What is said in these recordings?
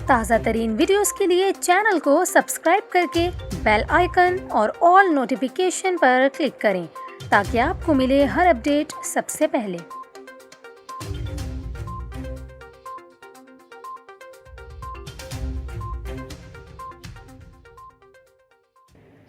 تازہ ترین ویڈیوز کے لیے چینل کو سبسکرائب کر کے بیل آئیکن اور آل نوٹیفیکیشن پر کلک کریں تاکہ آپ کو ملے ہر اپڈیٹ سب سے پہلے۔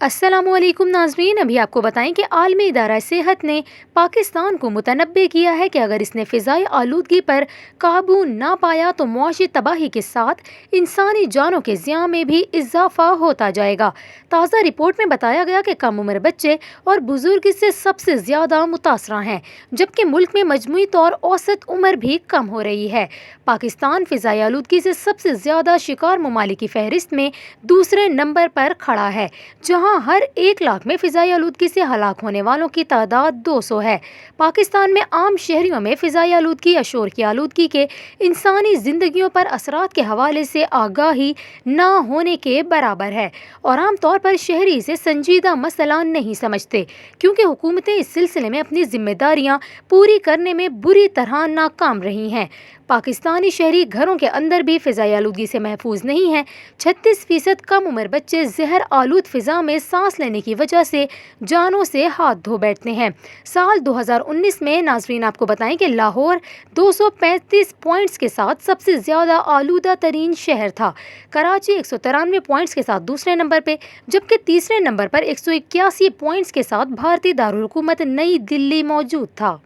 السلام علیکم ناظرین، ابھی آپ کو بتائیں کہ عالمی ادارہ صحت نے پاکستان کو متنبع کیا ہے کہ اگر اس نے فضائی آلودگی پر قابو نہ پایا تو معاشی تباہی کے ساتھ انسانی جانوں کے ضیاع میں بھی اضافہ ہوتا جائے گا۔ تازہ رپورٹ میں بتایا گیا کہ کم عمر بچے اور بزرگ اس سے سب سے زیادہ متاثرہ ہیں، جبکہ ملک میں مجموعی طور اوسط عمر بھی کم ہو رہی ہے۔ پاکستان فضائی آلودگی سے سب سے زیادہ شکار ممالک کی فہرست میں دوسرے نمبر پر کھڑا ہے، جہاں ہر 1 لاکھ میں فضائی آلودگی سے ہلاک ہونے والوں کی تعداد 200 ہے۔ پاکستان میں عام شہریوں میں فضائی آلودگی یا شور کی آلودگی کے انسانی زندگیوں پر اثرات کے حوالے سے آگاہی نہ ہونے کے برابر ہے، اور عام طور پر شہری اسے سنجیدہ مسئلہ نہیں سمجھتے، کیونکہ حکومتیں اس سلسلے میں اپنی ذمہ داریاں پوری کرنے میں بری طرح ناکام رہی ہیں۔ پاکستانی شہری گھروں کے اندر بھی فضائی آلودگی سے محفوظ نہیں ہیں۔ 36% کم عمر بچے زہر آلود فضا میں سانس لینے کی وجہ سے جانوں سے ہاتھ دھو بیٹھتے ہیں۔ سال 2019 میں ناظرین آپ کو بتائیں کہ لاہور 235 پوائنٹس کے ساتھ سب سے زیادہ آلودہ ترین شہر تھا۔ کراچی 193 پوائنٹس کے ساتھ دوسرے نمبر پہ، جبکہ تیسرے نمبر پر 181 پوائنٹس کے ساتھ بھارتی دارالحکومت نئی دلی موجود تھا۔